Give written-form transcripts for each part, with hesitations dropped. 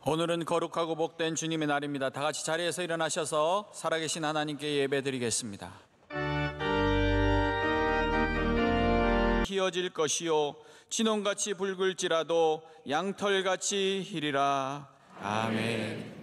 오늘은 거룩하고 복된 주님의 날입니다. 다 같이 자리에서 일어나셔서 살아계신 하나님께 예배드리겠습니다. 희어질 것이요 진홍같이 붉을지라도 양털같이 희리라. 아멘.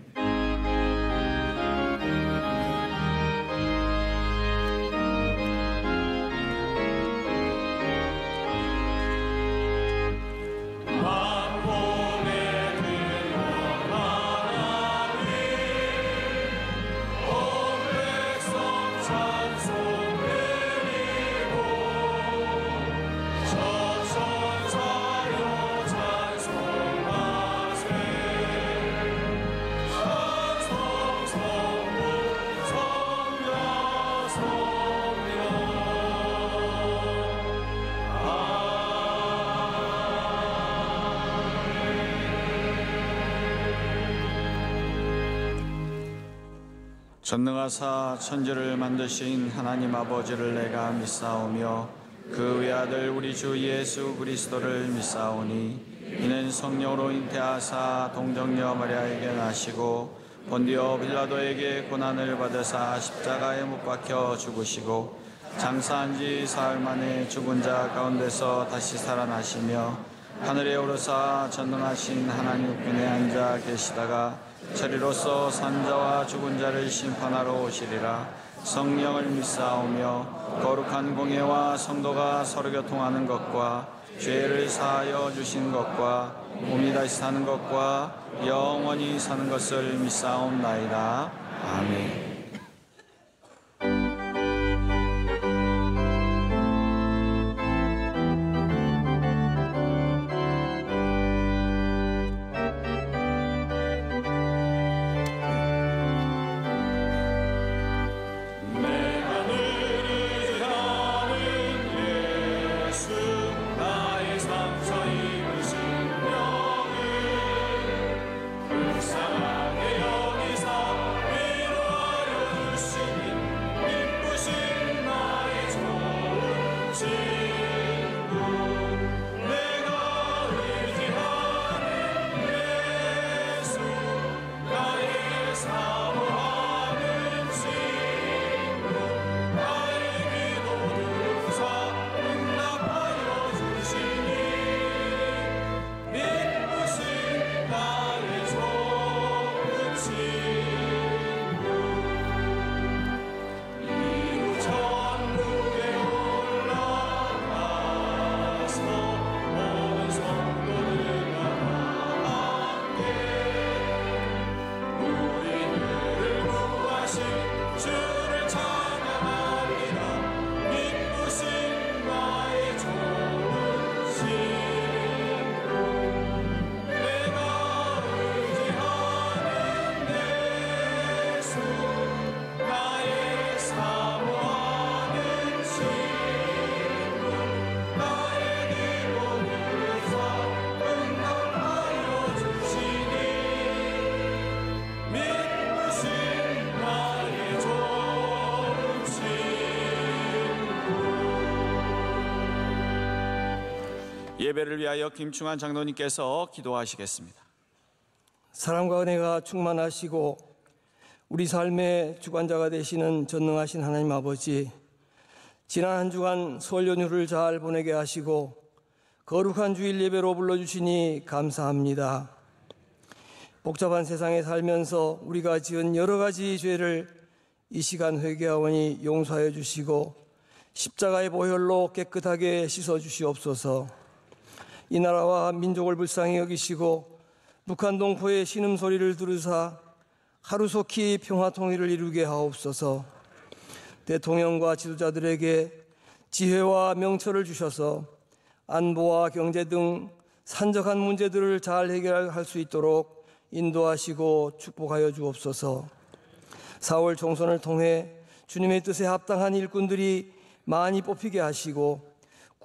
전능하사 천지를 만드신 하나님 아버지를 내가 믿사오며 그 외아들 우리 주 예수 그리스도를 믿사오니 이는 성령으로 잉태하사 동정녀 마리아에게 나시고 본디오 빌라도에게 고난을 받으사 십자가에 못 박혀 죽으시고 장사한 지 사흘 만에 죽은 자 가운데서 다시 살아나시며 하늘에 오르사 전능하신 하나님 우편에 앉아 계시다가 저리로서 산자와 죽은 자를 심판하러 오시리라. 성령을 믿사오며 거룩한 공예와 성도가 서로 교통하는 것과 죄를 사하여 주신 것과 몸이 다시 사는 것과 영원히 사는 것을 믿사옵나이다. 아멘. 예배를 위하여 김충환 장로님께서 기도하시겠습니다. 사랑과 은혜가 충만하시고 우리 삶의 주관자가 되시는 전능하신 하나님 아버지, 지난 한 주간 설 연휴를 잘 보내게 하시고 거룩한 주일 예배로 불러주시니 감사합니다. 복잡한 세상에 살면서 우리가 지은 여러 가지 죄를 이 시간 회개하오니 용서하여 주시고 십자가의 보혈로 깨끗하게 씻어 주시옵소서. 이 나라와 민족을 불쌍히 여기시고 북한 동포의 신음소리를 들으사 하루속히 평화 통일을 이루게 하옵소서. 대통령과 지도자들에게 지혜와 명철을 주셔서 안보와 경제 등 산적한 문제들을 잘 해결할 수 있도록 인도하시고 축복하여 주옵소서. 4월 총선을 통해 주님의 뜻에 합당한 일꾼들이 많이 뽑히게 하시고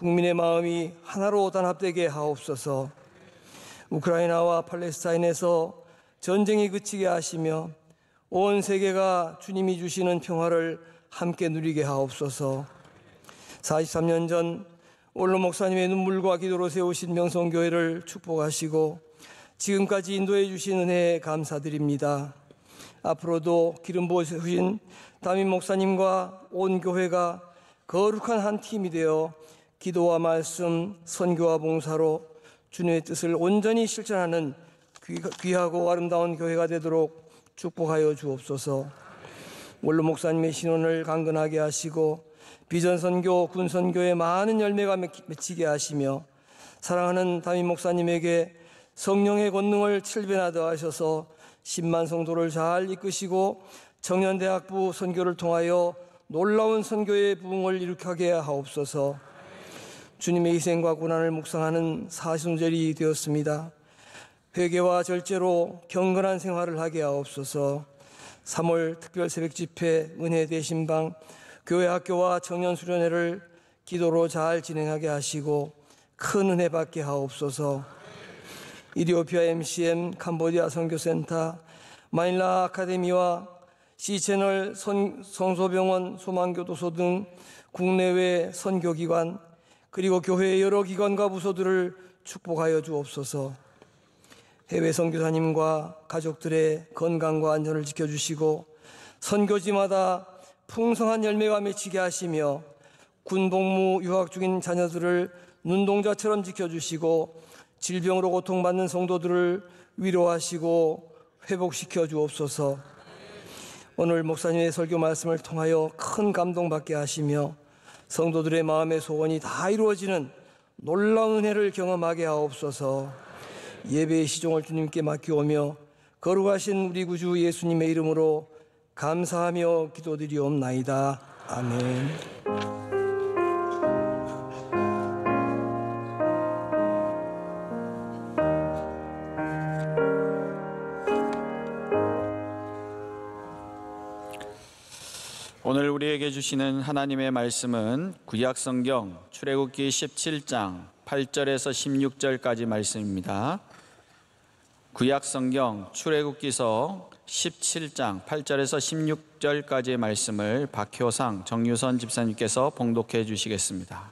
국민의 마음이 하나로 단합되게 하옵소서. 우크라이나와 팔레스타인에서 전쟁이 그치게 하시며 온 세계가 주님이 주시는 평화를 함께 누리게 하옵소서. 43년 전 원로 목사님의 눈물과 기도로 세우신 명성교회를 축복하시고 지금까지 인도해 주신 은혜에 감사드립니다. 앞으로도 기름 부으신 담임 목사님과 온 교회가 거룩한 한 팀이 되어 기도와 말씀, 선교와 봉사로 주님의 뜻을 온전히 실천하는 귀하고 아름다운 교회가 되도록 축복하여 주옵소서. 원로 목사님의 신원을 강건하게 하시고 비전선교, 군선교에 많은 열매가 맺히게 하시며 사랑하는 담임 목사님에게 성령의 권능을 7배나 더하셔서 10만 성도를 잘 이끄시고 청년대학부 선교를 통하여 놀라운 선교의 부흥을 일으키게 하옵소서. 주님의 희생과 고난을 묵상하는 사순절이 되었습니다. 회개와 절제로 경건한 생활을 하게 하옵소서. 3월 특별 새벽 집회 은혜 대신방 교회 학교와 청년 수련회를 기도로 잘 진행하게 하시고 큰 은혜 받게 하옵소서. 이디오피아 MCM 캄보디아 선교센터 마닐라 아카데미와 C채널 성소병원 소망교도소 등 국내외 선교기관 그리고 교회의 여러 기관과 부서들을 축복하여 주옵소서. 해외 선교사님과 가족들의 건강과 안전을 지켜주시고 선교지마다 풍성한 열매가 맺히게 하시며 군복무 유학 중인 자녀들을 눈동자처럼 지켜주시고 질병으로 고통받는 성도들을 위로하시고 회복시켜 주옵소서. 오늘 목사님의 설교 말씀을 통하여 큰 감동받게 하시며 성도들의 마음의 소원이 다 이루어지는 놀라운 은혜를 경험하게 하옵소서. 예배의 시종을 주님께 맡기오며 거룩하신 우리 구주 예수님의 이름으로 감사하며 기도드리옵나이다. 아멘. 오늘 우리에게 주시는 하나님의 말씀은 구약성경 출애굽기 17장 8절에서 16절까지 말씀입니다. 구약성경 출애굽기서 17장 8절에서 16절까지의 말씀을 박효상 정유선 집사님께서 봉독해 주시겠습니다.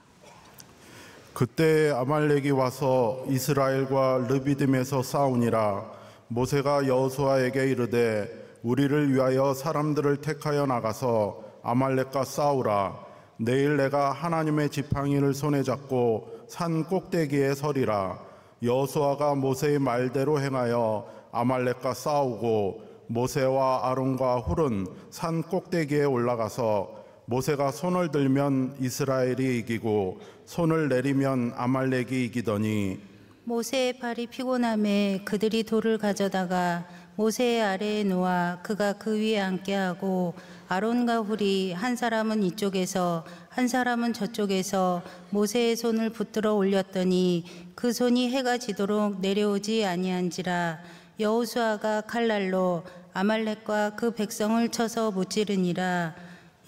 그때 아말렉이 와서 이스라엘과 르비딤에서 싸우니라. 모세가 여호수아에게 이르되 우리를 위하여 사람들을 택하여 나가서 아말렉과 싸우라. 내일 내가 하나님의 지팡이를 손에 잡고 산 꼭대기에 서리라. 여호수아가 모세의 말대로 행하여 아말렉과 싸우고 모세와 아론과 훌은 산 꼭대기에 올라가서 모세가 손을 들면 이스라엘이 이기고 손을 내리면 아말렉이 이기더니 모세의 팔이 피곤함에 그들이 돌을 가져다가 모세의 아래에 놓아 그가 그 위에 앉게 하고 아론과 훌이 한 사람은 이쪽에서 한 사람은 저쪽에서 모세의 손을 붙들어 올렸더니 그 손이 해가 지도록 내려오지 아니한지라. 여호수아가 칼날로 아말렉과 그 백성을 쳐서 무찌르니라.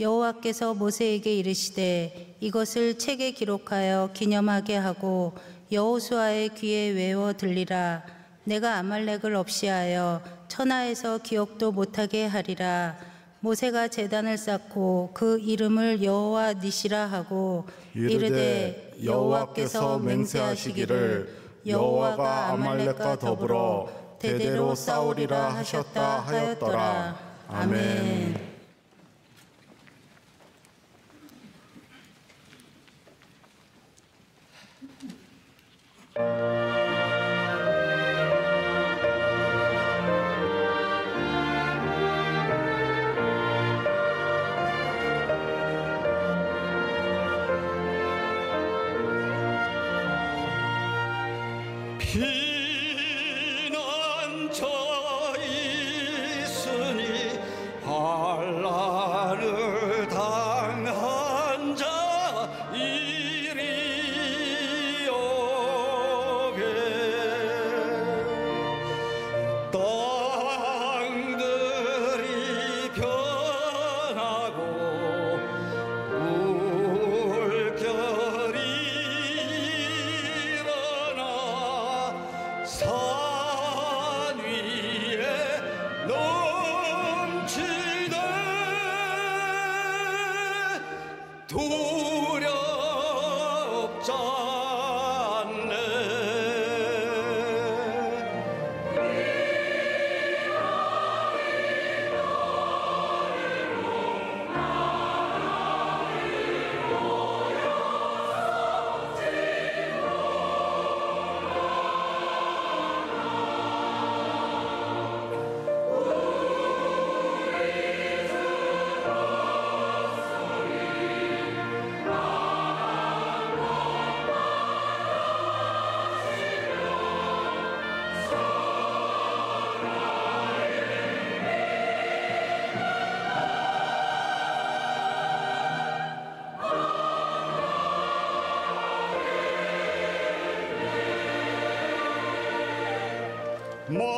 여호와께서 모세에게 이르시되 이것을 책에 기록하여 기념하게 하고 여호수아의 귀에 외워 들리라. 내가 아말렉을 없이하여 천하에서 기억도 못하게 하리라. 모세가 제단을 쌓고 그 이름을 여호와 니시라 하고 이르되 여호와께서 맹세하시기를 여호와가 아말렉과 더불어 대대로 싸우리라 하셨다 하였더라. 아멘. 피난처 있으니 환난을 당한 자 이리 오게. 땅들이 변하고 물결이 일어나 산 위에 넘치네. 두렵지 않네. 만유주여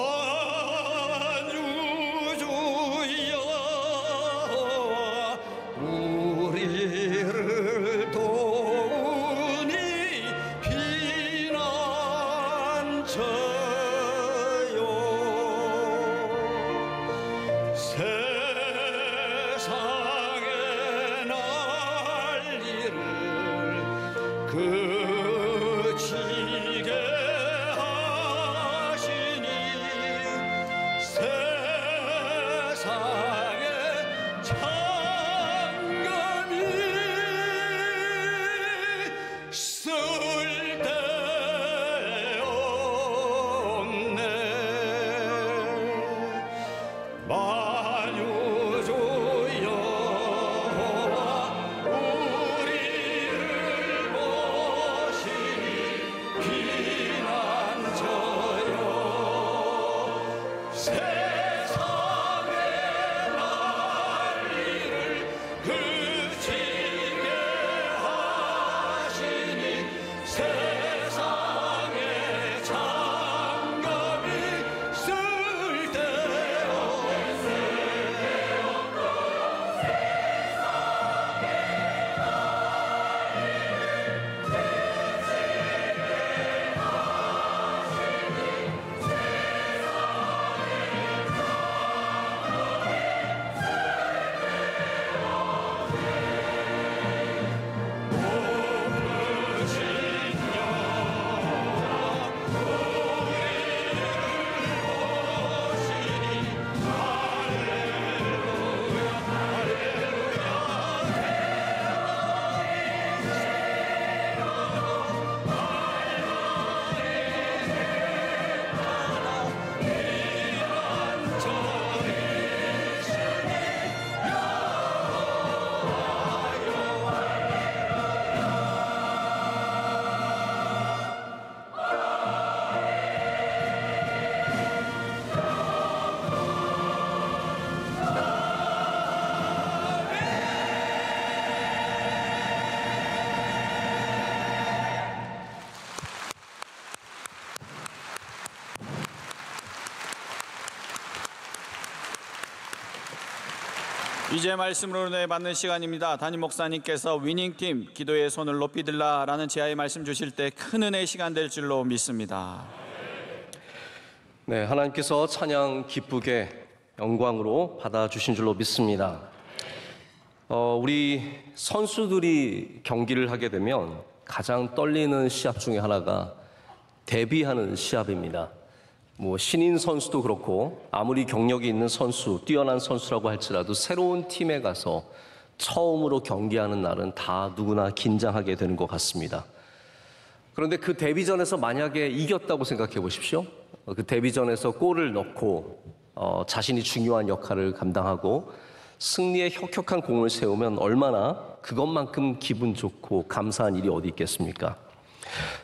우리를 도우니 피난처요 세상의 난리를 그치게 하시니 세상에 장갑이 쓸데없네 만유주여 우리를 보시니 피난처요 세상의 난리를 그치게 하시니 세상의 장갑이 이제 말씀으로 은혜 받는 시간입니다. 담임 목사님께서 위닝팀 기도의 손을 높이 들라라는 제아의 말씀 주실 때 큰 은혜의 시간 될 줄로 믿습니다. 네, 하나님께서 찬양 기쁘게 영광으로 받아주신 줄로 믿습니다. 우리 선수들이 경기를 하게 되면 가장 떨리는 시합 중에 하나가 데뷔하는 시합입니다. 신인 선수도 그렇고 아무리 경력이 있는 선수, 뛰어난 선수라고 할지라도 새로운 팀에 가서 처음으로 경기하는 날은 다 누구나 긴장하게 되는 것 같습니다. 그런데 그 데뷔전에서 만약에 이겼다고 생각해 보십시오. 그 데뷔전에서 골을 넣고 자신이 중요한 역할을 감당하고 승리의 혁혁한 공을 세우면 얼마나 그것만큼 기분 좋고 감사한 일이 어디 있겠습니까?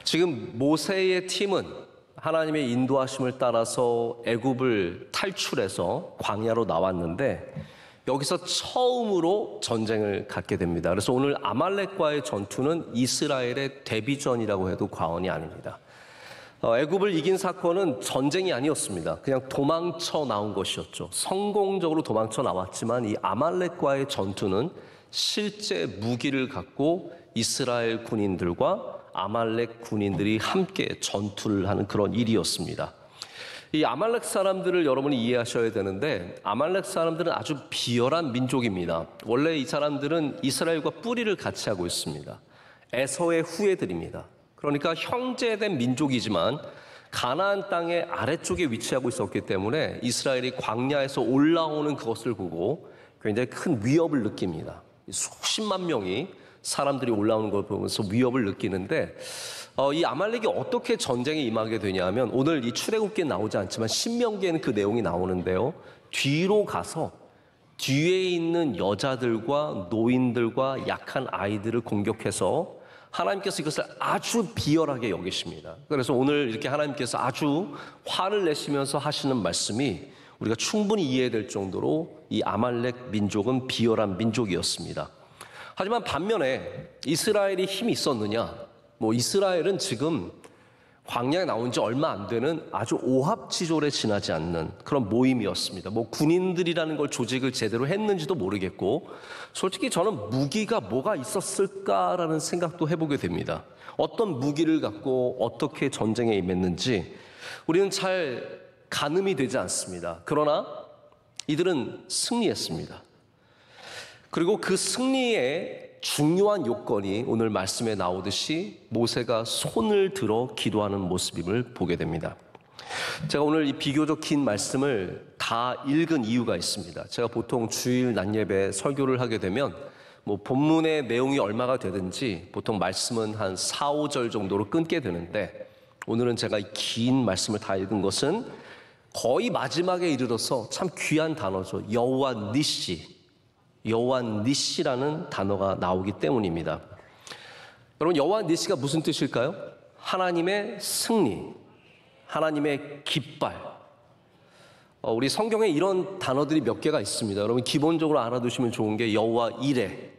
지금 모세의 팀은 하나님의 인도하심을 따라서 애굽을 탈출해서 광야로 나왔는데 여기서 처음으로 전쟁을 갖게 됩니다. 그래서 오늘 아말렉과의 전투는 이스라엘의 데뷔전이라고 해도 과언이 아닙니다. 애굽을 이긴 사건은 전쟁이 아니었습니다. 그냥 도망쳐 나온 것이었죠. 성공적으로 도망쳐 나왔지만 이 아말렉과의 전투는 실제 무기를 갖고 이스라엘 군인들과 아말렉 군인들이 함께 전투를 하는 그런 일이었습니다. 이 아말렉 사람들을 여러분이 이해하셔야 되는데 아말렉 사람들은 아주 비열한 민족입니다. 원래 이 사람들은 이스라엘과 뿌리를 같이 하고 있습니다. 에서의 후예들입니다. 그러니까 형제된 민족이지만 가나안 땅의 아래쪽에 위치하고 있었기 때문에 이스라엘이 광야에서 올라오는 그것을 보고 굉장히 큰 위협을 느낍니다. 수십만 명이 사람들이 올라오는 걸 보면서 위협을 느끼는데 이 아말렉이 어떻게 전쟁에 임하게 되냐면 오늘 이 출애굽기에 나오지 않지만 신명기에는 그 내용이 나오는데요. 뒤로 가서 뒤에 있는 여자들과 노인들과 약한 아이들을 공격해서 하나님께서 이것을 아주 비열하게 여기십니다. 그래서 오늘 이렇게 하나님께서 아주 화를 내시면서 하시는 말씀이 우리가 충분히 이해될 정도로 이 아말렉 민족은 비열한 민족이었습니다. 하지만 반면에 이스라엘이 힘이 있었느냐? 이스라엘은 지금 광야에 나온 지 얼마 안 되는 아주 오합지졸에 지나지 않는 그런 모임이었습니다. 뭐 군인들이라는 걸 조직을 제대로 했는지도 모르겠고, 솔직히 저는 무기가 뭐가 있었을까라는 생각도 해보게 됩니다. 어떤 무기를 갖고 어떻게 전쟁에 임했는지 우리는 잘 가늠이 되지 않습니다. 그러나 이들은 승리했습니다. 그리고 그 승리의 중요한 요건이 오늘 말씀에 나오듯이 모세가 손을 들어 기도하는 모습임을 보게 됩니다. 제가 오늘 이 비교적 긴 말씀을 다 읽은 이유가 있습니다. 제가 보통 주일 낮 예배 설교를 하게 되면 뭐 본문의 내용이 얼마가 되든지 보통 말씀은 한 4, 5절 정도로 끊게 되는데, 오늘은 제가 이 긴 말씀을 다 읽은 것은 거의 마지막에 이르러서 참 귀한 단어죠. 여호와 니시, 여호와 니시라는 단어가 나오기 때문입니다. 여러분, 여호와 니시가 무슨 뜻일까요? 하나님의 승리, 하나님의 깃발. 우리 성경에 이런 단어들이 몇 개가 있습니다. 여러분 기본적으로 알아두시면 좋은 게 여호와 이레.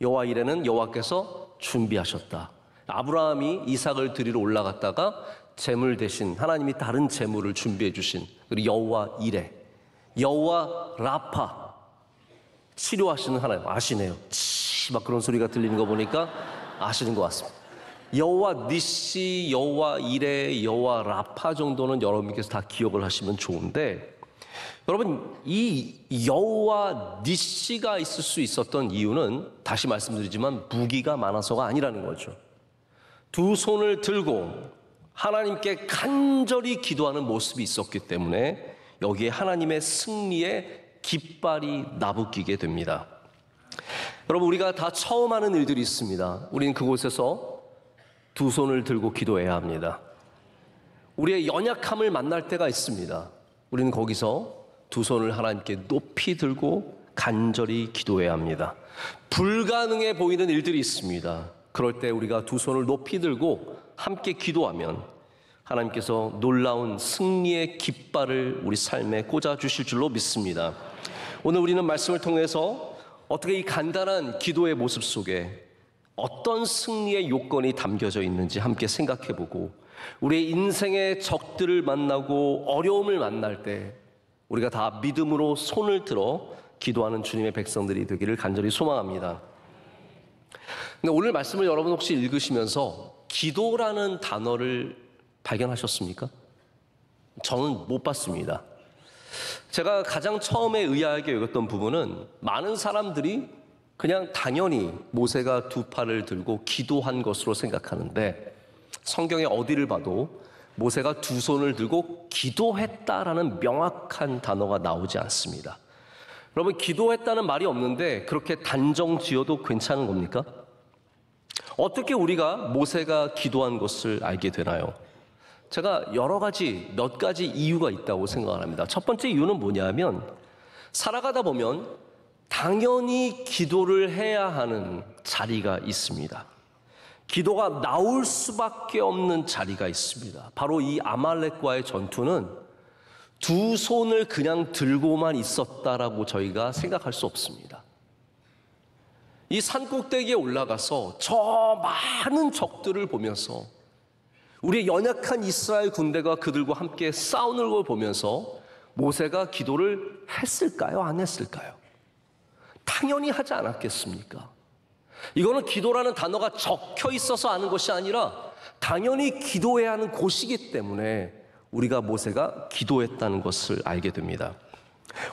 여호와 이레는 여호와께서 준비하셨다. 아브라함이 이삭을 드리러 올라갔다가 제물 대신 하나님이 다른 제물을 준비해 주신, 그리고 여호와 이레. 여호와 라파, 치료하시는 하나님. 아시네요. 막 그런 소리가 들리는 거 보니까 아시는 것 같습니다. 여호와 니시, 여호와 이레, 여호와 라파 정도는 여러분께서 다 기억을 하시면 좋은데, 여러분 이 여호와 니시가 있을 수 있었던 이유는 다시 말씀드리지만 무기가 많아서가 아니라는 거죠. 두 손을 들고 하나님께 간절히 기도하는 모습이 있었기 때문에 여기에 하나님의 승리의 깃발이 나부끼게 됩니다. 여러분, 우리가 다 처음 하는 일들이 있습니다. 우리는 그곳에서 두 손을 들고 기도해야 합니다. 우리의 연약함을 만날 때가 있습니다. 우리는 거기서 두 손을 하나님께 높이 들고 간절히 기도해야 합니다. 불가능해 보이는 일들이 있습니다. 그럴 때 우리가 두 손을 높이 들고 함께 기도하면 하나님께서 놀라운 승리의 깃발을 우리 삶에 꽂아주실 줄로 믿습니다. 오늘 우리는 말씀을 통해서 어떻게 이 간단한 기도의 모습 속에 어떤 승리의 요건이 담겨져 있는지 함께 생각해보고, 우리의 인생의 적들을 만나고 어려움을 만날 때 우리가 다 믿음으로 손을 들어 기도하는 주님의 백성들이 되기를 간절히 소망합니다. 근데 오늘 말씀을 여러분 혹시 읽으시면서 기도라는 단어를 발견하셨습니까? 저는 못 봤습니다. 제가 가장 처음에 의아하게 여겼던 부분은 많은 사람들이 그냥 당연히 모세가 두 팔을 들고 기도한 것으로 생각하는데, 성경에 어디를 봐도 모세가 두 손을 들고 기도했다라는 명확한 단어가 나오지 않습니다. 여러분, 기도했다는 말이 없는데 그렇게 단정 지어도 괜찮은 겁니까? 어떻게 우리가 모세가 기도한 것을 알게 되나요? 제가 몇 가지 이유가 있다고 생각을 합니다. 첫 번째 이유는 뭐냐면, 살아가다 보면 당연히 기도를 해야 하는 자리가 있습니다. 기도가 나올 수밖에 없는 자리가 있습니다. 바로 이 아말렉과의 전투는 두 손을 그냥 들고만 있었다라고 저희가 생각할 수 없습니다. 이 산꼭대기에 올라가서 저 많은 적들을 보면서 우리의 연약한 이스라엘 군대가 그들과 함께 싸우는 걸 보면서 모세가 기도를 했을까요? 안 했을까요? 당연히 하지 않았겠습니까? 이거는 기도라는 단어가 적혀 있어서 아는 것이 아니라 당연히 기도해야 하는 곳이기 때문에 우리가 모세가 기도했다는 것을 알게 됩니다.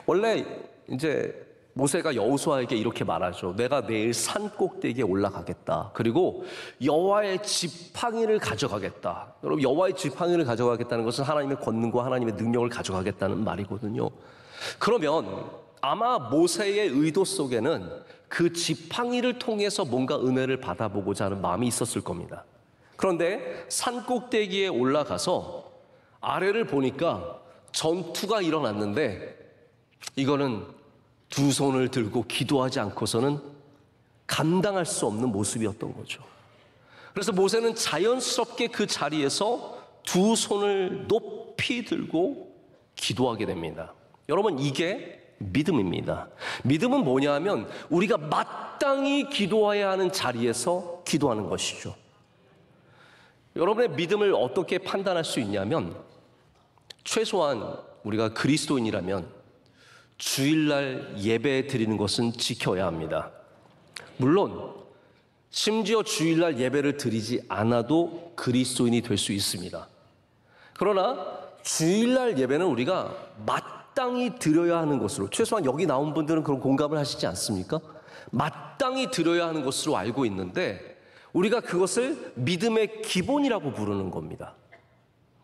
원래 이제 모세가 여호수아에게 이렇게 말하죠. 내가 내일 산 꼭대기에 올라가겠다. 그리고 여호와의 지팡이를 가져가겠다. 여러분, 여호와의 지팡이를 가져가겠다는 것은 하나님의 권능과 하나님의 능력을 가져가겠다는 말이거든요. 그러면 아마 모세의 의도 속에는 그 지팡이를 통해서 뭔가 은혜를 받아보고자 하는 마음이 있었을 겁니다. 그런데 산 꼭대기에 올라가서 아래를 보니까 전투가 일어났는데, 이거는 두 손을 들고 기도하지 않고서는 감당할 수 없는 모습이었던 거죠. 그래서 모세는 자연스럽게 그 자리에서 두 손을 높이 들고 기도하게 됩니다. 여러분, 이게 믿음입니다. 믿음은 뭐냐 하면 우리가 마땅히 기도해야 하는 자리에서 기도하는 것이죠. 여러분의 믿음을 어떻게 판단할 수 있냐면, 최소한 우리가 그리스도인이라면 주일날 예배 드리는 것은 지켜야 합니다. 물론 심지어 주일날 예배를 드리지 않아도 그리스도인이 될 수 있습니다. 그러나 주일날 예배는 우리가 마땅히 드려야 하는 것으로, 최소한 여기 나온 분들은 그런 공감을 하시지 않습니까? 마땅히 드려야 하는 것으로 알고 있는데, 우리가 그것을 믿음의 기본이라고 부르는 겁니다.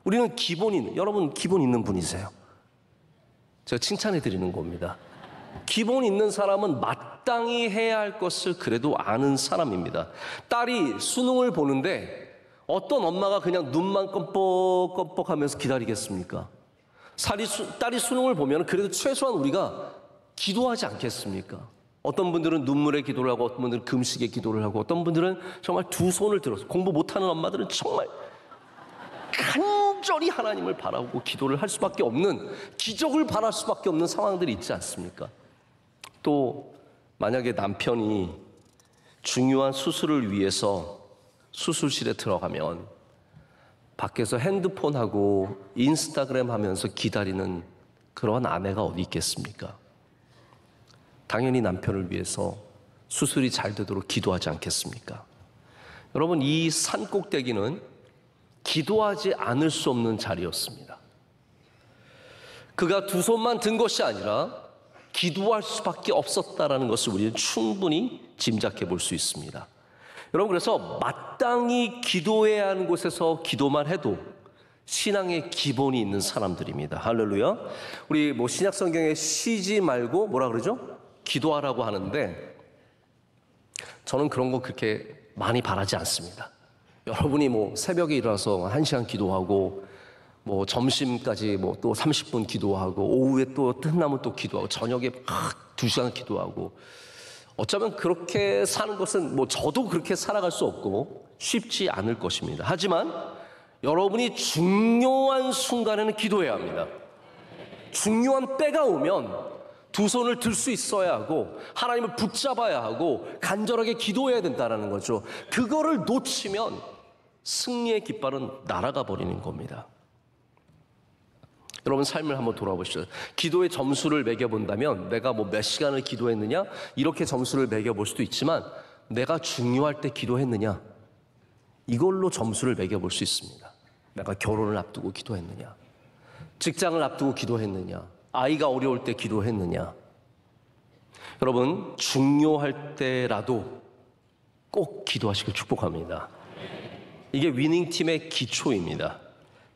우리는 여러분 기본 있는 분이세요. 제가 칭찬해 드리는 겁니다. 기본 있는 사람은 마땅히 해야 할 것을 그래도 아는 사람입니다. 딸이 수능을 보는데 어떤 엄마가 그냥 눈만 껌뻑껌뻑하면서 기다리겠습니까? 딸이 수능을 보면 그래도 최소한 우리가 기도하지 않겠습니까? 어떤 분들은 눈물의 기도를 하고, 어떤 분들은 금식의 기도를 하고, 어떤 분들은 정말 두 손을 들어서, 공부 못하는 엄마들은 정말 간절히 하나님을 바라고 기도를 할 수밖에 없는, 기적을 바랄 수밖에 없는 상황들이 있지 않습니까? 또 만약에 남편이 중요한 수술을 위해서 수술실에 들어가면 밖에서 핸드폰하고 인스타그램 하면서 기다리는 그러한 아내가 어디 있겠습니까? 당연히 남편을 위해서 수술이 잘 되도록 기도하지 않겠습니까? 여러분, 이 산꼭대기는 기도하지 않을 수 없는 자리였습니다. 그가 두 손만 든 것이 아니라 기도할 수밖에 없었다라는 것을 우리는 충분히 짐작해 볼 수 있습니다. 여러분, 그래서 마땅히 기도해야 하는 곳에서 기도만 해도 신앙의 기본이 있는 사람들입니다. 할렐루야. 우리 신약 성경에 쉬지 말고 뭐라 그러죠? 기도하라고 하는데, 저는 그런 거 그렇게 많이 바라지 않습니다. 여러분이 새벽에 일어나서 1시간 기도하고, 점심까지 또 30분 기도하고, 오후에 또 끝나면 또 기도하고, 저녁에 2시간 기도하고, 어쩌면 그렇게 사는 것은 저도 그렇게 살아갈 수 없고 쉽지 않을 것입니다. 하지만 여러분이 중요한 순간에는 기도해야 합니다. 중요한 때가 오면 두 손을 들 수 있어야 하고, 하나님을 붙잡아야 하고, 간절하게 기도해야 된다는 거죠. 그거를 놓치면 승리의 깃발은 날아가 버리는 겁니다. 여러분, 삶을 한번 돌아보시죠. 기도의 점수를 매겨본다면 내가 몇 시간을 기도했느냐, 이렇게 점수를 매겨볼 수도 있지만, 내가 중요할 때 기도했느냐, 이걸로 점수를 매겨볼 수 있습니다. 내가 결혼을 앞두고 기도했느냐, 직장을 앞두고 기도했느냐, 아이가 어려울 때 기도했느냐. 여러분, 중요할 때라도 꼭 기도하시길 축복합니다. 이게 위닝팀의 기초입니다.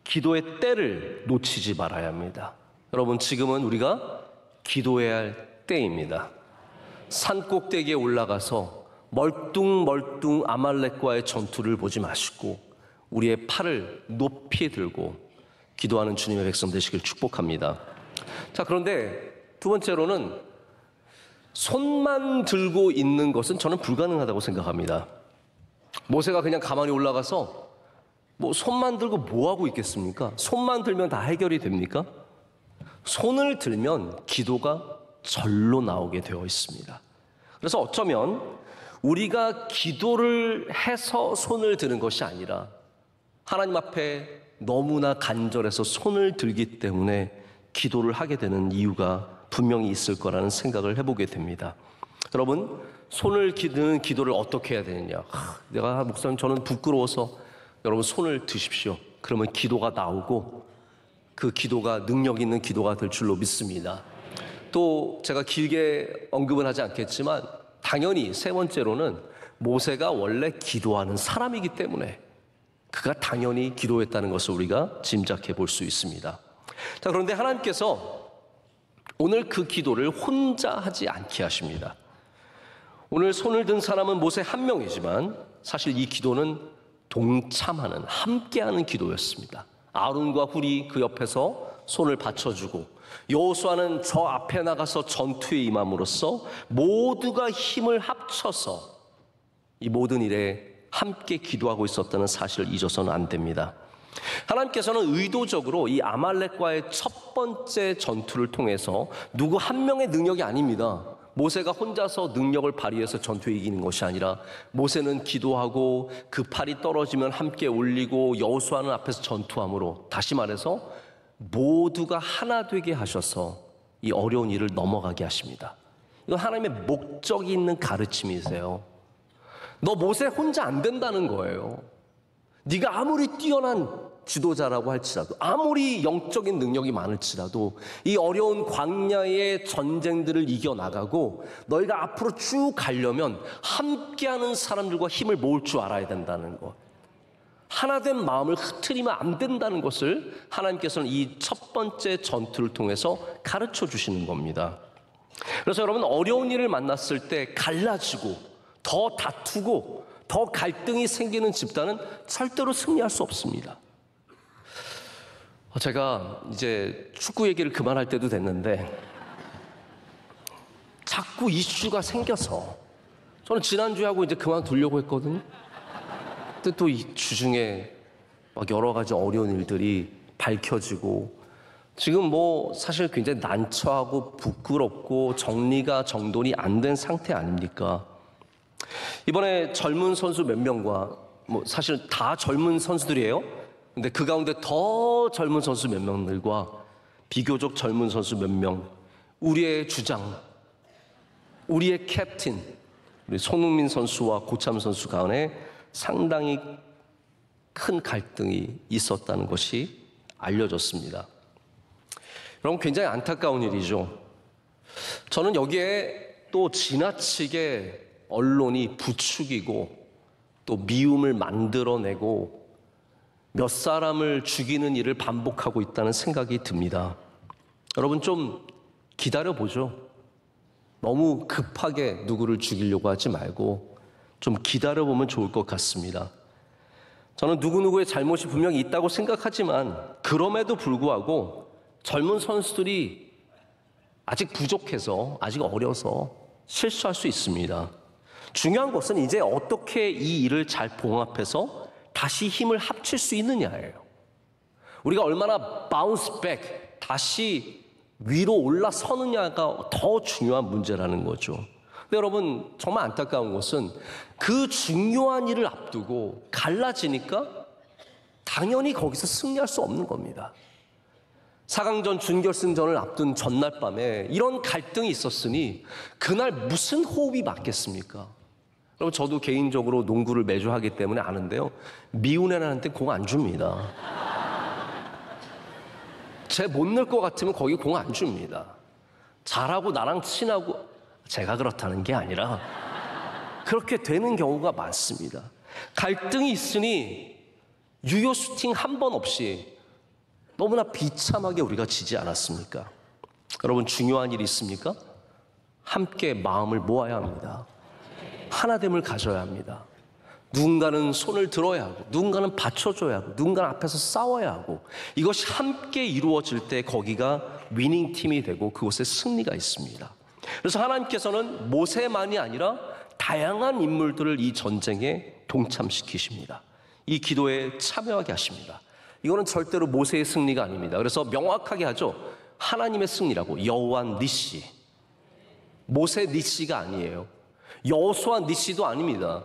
기도의 때를 놓치지 말아야 합니다. 여러분, 지금은 우리가 기도해야 할 때입니다. 산꼭대기에 올라가서 멀뚱멀뚱 아말렉과의 전투를 보지 마시고 우리의 팔을 높이 들고 기도하는 주님의 백성 되시길 축복합니다. 자, 그런데 두 번째로는 손만 들고 있는 것은 저는 불가능하다고 생각합니다. 모세가 그냥 가만히 올라가서 손만 들고 뭐 하고 있겠습니까? 손만 들면 다 해결이 됩니까? 손을 들면 기도가 절로 나오게 되어 있습니다. 그래서 어쩌면 우리가 기도를 해서 손을 드는 것이 아니라 하나님 앞에 너무나 간절해서 손을 들기 때문에 기도를 하게 되는 이유가 분명히 있을 거라는 생각을 해보게 됩니다. 여러분, 손을 드는 기도를 어떻게 해야 되느냐? 내가 목사님, 저는 부끄러워서. 여러분, 손을 드십시오. 그러면 기도가 나오고 그 기도가 능력 있는 기도가 될 줄로 믿습니다. 또 제가 길게 언급은 하지 않겠지만, 당연히 세 번째로는 모세가 원래 기도하는 사람이기 때문에 그가 당연히 기도했다는 것을 우리가 짐작해 볼 수 있습니다. 자, 그런데 하나님께서 오늘 그 기도를 혼자 하지 않게 하십니다. 오늘 손을 든 사람은 모세 한 명이지만 사실 이 기도는 동참하는, 함께하는 기도였습니다. 아론과 훌이 그 옆에서 손을 받쳐주고, 여호수아는 저 앞에 나가서 전투에 임함으로써 모두가 힘을 합쳐서 이 모든 일에 함께 기도하고 있었다는 사실을 잊어서는 안 됩니다. 하나님께서는 의도적으로 이 아말렉과의 첫 번째 전투를 통해서 누구 한 명의 능력이 아닙니다. 모세가 혼자서 능력을 발휘해서 전투에 이기는 것이 아니라 모세는 기도하고 그 팔이 떨어지면 함께 올리고 여호수아는 앞에서 전투함으로, 다시 말해서 모두가 하나 되게 하셔서 이 어려운 일을 넘어가게 하십니다. 이건 하나님의 목적이 있는 가르침이세요. 너 모세 혼자 안 된다는 거예요. 네가 아무리 뛰어난 지도자라고 할지라도, 아무리 영적인 능력이 많을지라도 이 어려운 광야의 전쟁들을 이겨나가고 너희가 앞으로 쭉 가려면 함께하는 사람들과 힘을 모을 줄 알아야 된다는 것, 하나된 마음을 흐트리면 안 된다는 것을 하나님께서는 이 첫 번째 전투를 통해서 가르쳐 주시는 겁니다. 그래서 여러분, 어려운 일을 만났을 때 갈라지고 더 다투고 더 갈등이 생기는 집단은 절대로 승리할 수 없습니다. 제가 이제 축구 얘기를 그만할 때도 됐는데 자꾸 이슈가 생겨서 저는 지난주에 하고 이제 그만두려고 했거든요. 근데 또 이 주중에 막 여러 가지 어려운 일들이 밝혀지고 지금 뭐 사실 굉장히 난처하고 부끄럽고 정리가 정돈이 안 된 상태 아닙니까? 이번에 젊은 선수 몇 명과, 뭐 사실 다 젊은 선수들이에요. 근데 그 가운데 더 젊은 선수 몇 명들과 비교적 젊은 선수 몇 명, 우리의 주장, 우리의 캡틴, 우리 손흥민 선수와 고참 선수 간에 상당히 큰 갈등이 있었다는 것이 알려졌습니다. 여러분, 굉장히 안타까운 일이죠. 저는 여기에 또 지나치게 언론이 부추기고 또 미움을 만들어내고 몇 사람을 죽이는 일을 반복하고 있다는 생각이 듭니다. 여러분, 좀 기다려보죠. 너무 급하게 누구를 죽이려고 하지 말고 좀 기다려보면 좋을 것 같습니다. 저는 누구누구의 잘못이 분명히 있다고 생각하지만 그럼에도 불구하고 젊은 선수들이 아직 부족해서, 아직 어려서 실수할 수 있습니다. 중요한 것은 이제 어떻게 이 일을 잘 봉합해서 다시 힘을 합칠 수 있느냐예요. 우리가 얼마나 바운스 백, 다시 위로 올라서느냐가 더 중요한 문제라는 거죠. 근데 여러분, 정말 안타까운 것은 그 중요한 일을 앞두고 갈라지니까 당연히 거기서 승리할 수 없는 겁니다. 4강전 준결승전을 앞둔 전날 밤에 이런 갈등이 있었으니 그날 무슨 호흡이 맞겠습니까? 여러분, 저도 개인적으로 농구를 매주 하기 때문에 아는데요, 미운 애한테 공 안 줍니다. 쟤 못 넣을 것 같으면 거기 공 안 줍니다. 잘하고 나랑 친하고, 제가 그렇다는 게 아니라 그렇게 되는 경우가 많습니다. 갈등이 있으니 유효 슈팅 한 번 없이 너무나 비참하게 우리가 지지 않았습니까? 여러분, 중요한 일이 있습니까? 함께 마음을 모아야 합니다. 하나됨을 가져야 합니다. 누군가는 손을 들어야 하고, 누군가는 받쳐줘야 하고, 누군가는 앞에서 싸워야 하고, 이것이 함께 이루어질 때 거기가 위닝 팀이 되고 그곳에 승리가 있습니다. 그래서 하나님께서는 모세만이 아니라 다양한 인물들을 이 전쟁에 동참시키십니다. 이 기도에 참여하게 하십니다. 이거는 절대로 모세의 승리가 아닙니다. 그래서 명확하게 하죠. 하나님의 승리라고. 여호와 니시. 모세 니시가 아니에요. 여호수아 니시도 아닙니다.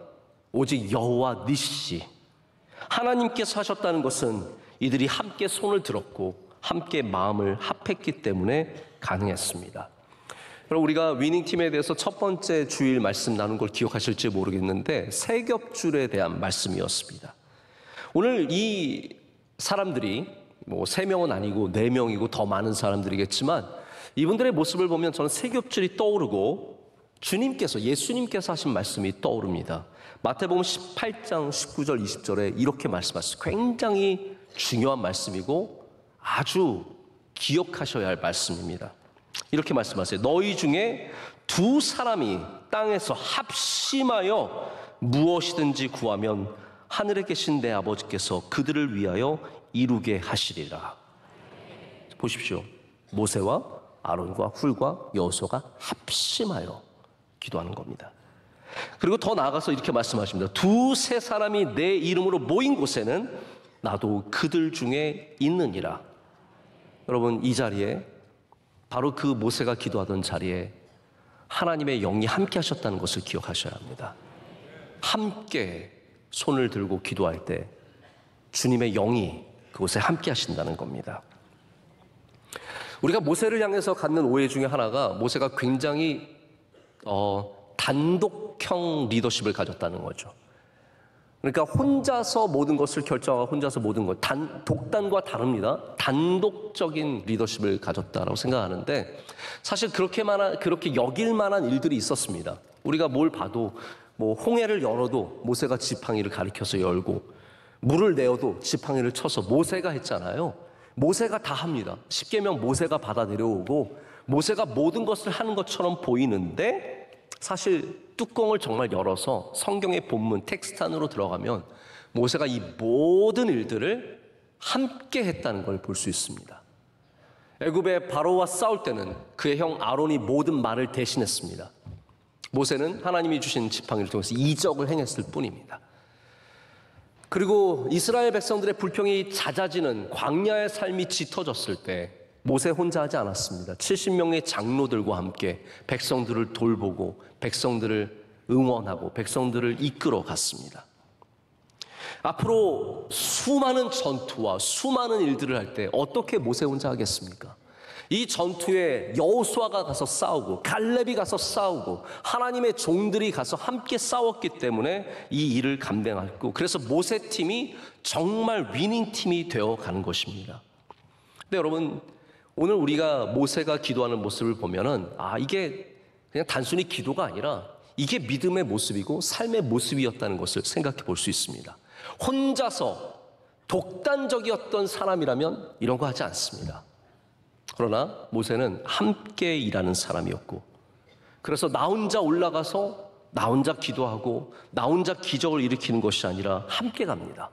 오직 여호와 니시. 하나님께서 하셨다는 것은 이들이 함께 손을 들었고 함께 마음을 합했기 때문에 가능했습니다. 그럼 우리가 위닝팀에 대해서 첫 번째 주일 말씀 나눈 걸 기억하실지 모르겠는데 세겹줄에 대한 말씀이었습니다. 오늘 이 사람들이 뭐 3명은 아니고 4명이고 더 많은 사람들이겠지만 이분들의 모습을 보면 저는 세겹줄이 떠오르고 주님께서, 예수님께서 하신 말씀이 떠오릅니다. 마태복음 18장 19절 20절에 이렇게 말씀하셨어요. 굉장히 중요한 말씀이고 아주 기억하셔야 할 말씀입니다. 이렇게 말씀하세요. 너희 중에 2 사람이 땅에서 합심하여 무엇이든지 구하면 하늘에 계신 내 아버지께서 그들을 위하여 이루게 하시리라. 보십시오. 모세와 아론과 훌과 여호수아가 합심하여 기도하는 겁니다. 그리고 더 나아가서 이렇게 말씀하십니다. 2-3 사람이 내 이름으로 모인 곳에는 나도 그들 중에 있느니라. 여러분, 이 자리에, 바로 그 모세가 기도하던 자리에 하나님의 영이 함께 하셨다는 것을 기억하셔야 합니다. 함께 손을 들고 기도할 때 주님의 영이 그곳에 함께 하신다는 겁니다. 우리가 모세를 향해서 갖는 오해 중에 하나가 모세가 굉장히 단독형 리더십을 가졌다는 거죠. 그러니까 혼자서 모든 것을 결정하고 혼자서 모든 것, 독단과 다릅니다. 단독적인 리더십을 가졌다라고 생각하는데 사실 그렇게 여길 만한 일들이 있었습니다. 우리가 뭘 봐도 뭐 홍해를 열어도 모세가 지팡이를 가리켜서 열고 물을 내어도 지팡이를 쳐서 모세가 했잖아요. 모세가 다 합니다. 십계명 모세가 받아 내려오고 모세가 모든 것을 하는 것처럼 보이는데 사실 뚜껑을 정말 열어서 성경의 본문 텍스트 안으로 들어가면 모세가 이 모든 일들을 함께 했다는 걸 볼 수 있습니다. 애굽의 바로와 싸울 때는 그의 형 아론이 모든 말을 대신했습니다. 모세는 하나님이 주신 지팡이를 통해서 이적을 행했을 뿐입니다. 그리고 이스라엘 백성들의 불평이 잦아지는 광야의 삶이 짙어졌을 때 모세 혼자 하지 않았습니다. 70명의 장로들과 함께 백성들을 돌보고 백성들을 응원하고 백성들을 이끌어 갔습니다. 앞으로 수많은 전투와 수많은 일들을 할 때 어떻게 모세 혼자 하겠습니까? 이 전투에 여호수아가 가서 싸우고 갈렙이 가서 싸우고 하나님의 종들이 가서 함께 싸웠기 때문에 이 일을 감당했고 그래서 모세 팀이 정말 위닝 팀이 되어 가는 것입니다. 근데 여러분 오늘 우리가 모세가 기도하는 모습을 보면은 이게 그냥 단순히 기도가 아니라 이게 믿음의 모습이고 삶의 모습이었다는 것을 생각해 볼 수 있습니다. 혼자서 독단적이었던 사람이라면 이런 거 하지 않습니다. 그러나 모세는 함께 일하는 사람이었고 그래서 나 혼자 올라가서 나 혼자 기도하고 나 혼자 기적을 일으키는 것이 아니라 함께 갑니다.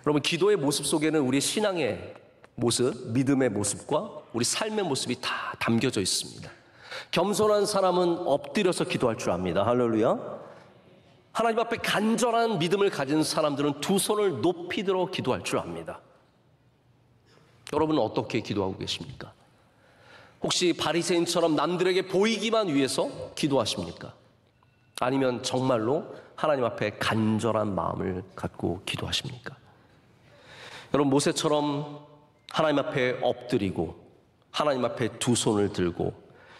여러분 기도의 모습 속에는 우리 신앙의 모습, 믿음의 모습과 우리 삶의 모습이 다 담겨져 있습니다. 겸손한 사람은 엎드려서 기도할 줄 압니다. 할렐루야. 하나님 앞에 간절한 믿음을 가진 사람들은 두 손을 높이 들어 기도할 줄 압니다. 여러분은 어떻게 기도하고 계십니까? 혹시 바리새인처럼 남들에게 보이기만 위해서 기도하십니까? 아니면 정말로 하나님 앞에 간절한 마음을 갖고 기도하십니까? 여러분 모세처럼 하나님 앞에 엎드리고 하나님 앞에 두 손을 들고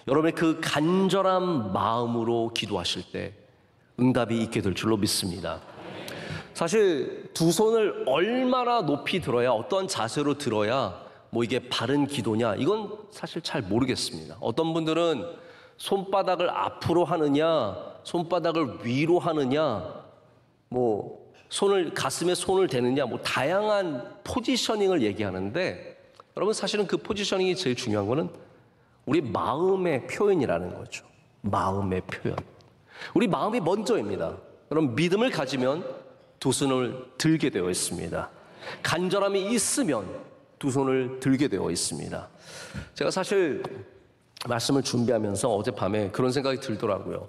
여러분의 그 간절한 마음으로 기도하실 때 응답이 있게 될 줄로 믿습니다. 사실 두 손을 얼마나 높이 들어야 어떤 자세로 들어야 이게 바른 기도냐 이건 사실 잘 모르겠습니다. 어떤 분들은 손바닥을 앞으로 하느냐 손바닥을 위로 하느냐 손을 가슴에 손을 대느냐 다양한 포지셔닝을 얘기하는데 여러분 사실은 그 포지셔닝이 제일 중요한 거는 우리 마음의 표현이라는 거죠. 마음의 표현. 우리 마음이 먼저입니다. 여러분 믿음을 가지면 두 손을 들게 되어 있습니다. 간절함이 있으면 두 손을 들게 되어 있습니다. 제가 사실 말씀을 준비하면서 어젯밤에 그런 생각이 들더라고요.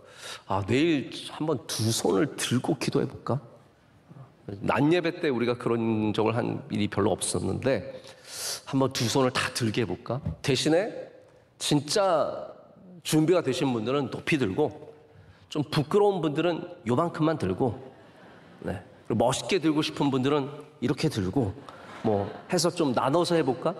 내일 한번 두 손을 들고 기도해 볼까? 낮 예배 때 우리가 그런 적을 한 일이 별로 없었는데 한번 두 손을 다 들게 해볼까? 대신에 진짜 준비가 되신 분들은 높이 들고 좀 부끄러운 분들은 요만큼만 들고 그리고 멋있게 들고 싶은 분들은 이렇게 들고 해서 좀 나눠서 해볼까?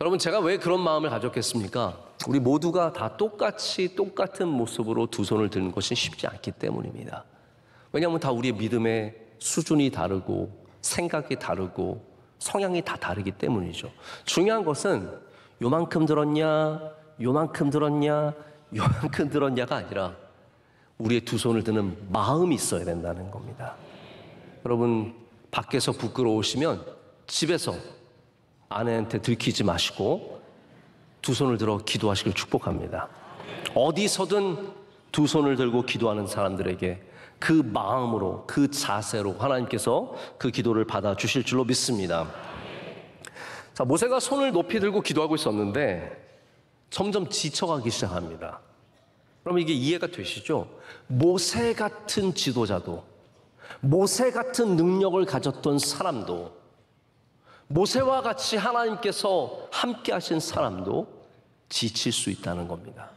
여러분 제가 왜 그런 마음을 가졌겠습니까? 우리 모두가 다 똑같은 모습으로 두 손을 드는 것이 쉽지 않기 때문입니다. 왜냐하면 다 우리의 믿음의 수준이 다르고 생각이 다르고 성향이 다 다르기 때문이죠. 중요한 것은 요만큼 들었냐 요만큼 들었냐 요만큼 들었냐가 아니라 우리의 두 손을 드는 마음이 있어야 된다는 겁니다. 여러분 밖에서 부끄러우시면 집에서 아내한테 들키지 마시고 두 손을 들어 기도하시길 축복합니다. 어디서든 두 손을 들고 기도하는 사람들에게 그 마음으로 그 자세로 하나님께서 그 기도를 받아주실 줄로 믿습니다. 자, 모세가 손을 높이 들고 기도하고 있었는데 점점 지쳐가기 시작합니다. 그럼 이게 이해가 되시죠? 모세 같은 지도자도 모세 같은 능력을 가졌던 사람도 모세와 같이 하나님께서 함께 하신 사람도 지칠 수 있다는 겁니다.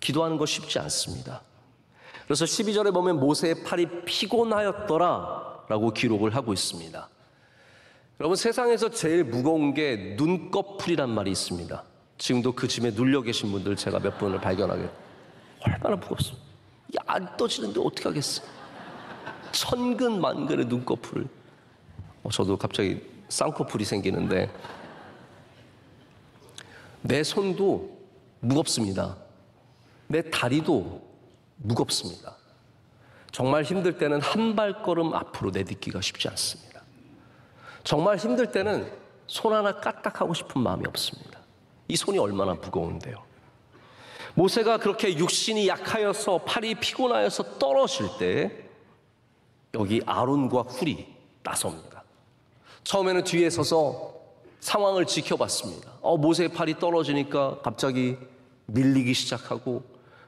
기도하는 거 쉽지 않습니다. 그래서 12절에 보면 모세의 팔이 피곤하였더라 라고 기록을 하고 있습니다. 여러분, 세상에서 제일 무거운 게 눈꺼풀이란 말이 있습니다. 지금도 그 짐에 눌려 계신 분들 제가 몇 분을 발견하게 얼마나 무겁습니까? 이게 안 떠지는데 어떻게 하겠어요? 천근만근의 눈꺼풀을. 저도 갑자기 쌍꺼풀이 생기는데, 내 손도 무겁습니다. 내 다리도 무겁습니다. 정말 힘들 때는 한 발걸음 앞으로 내딛기가 쉽지 않습니다. 정말 힘들 때는 손 하나 까딱하고 싶은 마음이 없습니다. 이 손이 얼마나 무거운데요. 모세가 그렇게 육신이 약하여서 팔이 피곤하여서 떨어질 때 여기 아론과 훌이 나섭니다. 처음에는 뒤에 서서 상황을 지켜봤습니다. 모세의 팔이 떨어지니까 갑자기 밀리기 시작하고,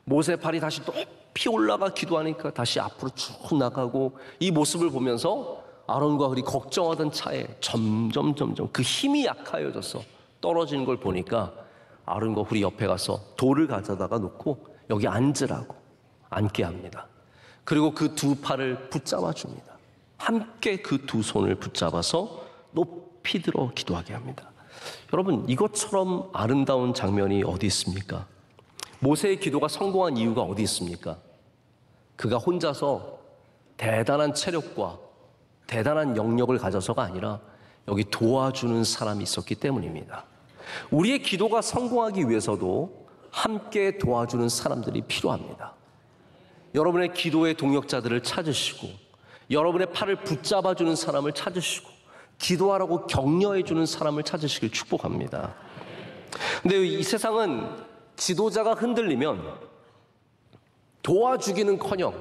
모세의 팔이 다시 높이 올라가 기도하니까 다시 앞으로 쭉 나가고, 이 모습을 보면서 아론과 훌이 걱정하던 차에 점점 그 힘이 약하여져서 떨어지는 걸 보니까 아론과 훌이 옆에 가서 돌을 가져다가 놓고 여기 앉으라고 앉게 합니다. 그리고 그 두 팔을 붙잡아 줍니다. 함께 그 두 손을 붙잡아서 높이 들어 기도하게 합니다. 여러분, 이것처럼 아름다운 장면이 어디 있습니까? 모세의 기도가 성공한 이유가 어디 있습니까? 그가 혼자서 대단한 체력과 대단한 영역을 가져서가 아니라 여기 도와주는 사람이 있었기 때문입니다. 우리의 기도가 성공하기 위해서도 함께 도와주는 사람들이 필요합니다. 여러분의 기도의 동역자들을 찾으시고, 여러분의 팔을 붙잡아주는 사람을 찾으시고, 기도하라고 격려해주는 사람을 찾으시길 축복합니다. 근데 이 세상은 지도자가 흔들리면 도와주기는커녕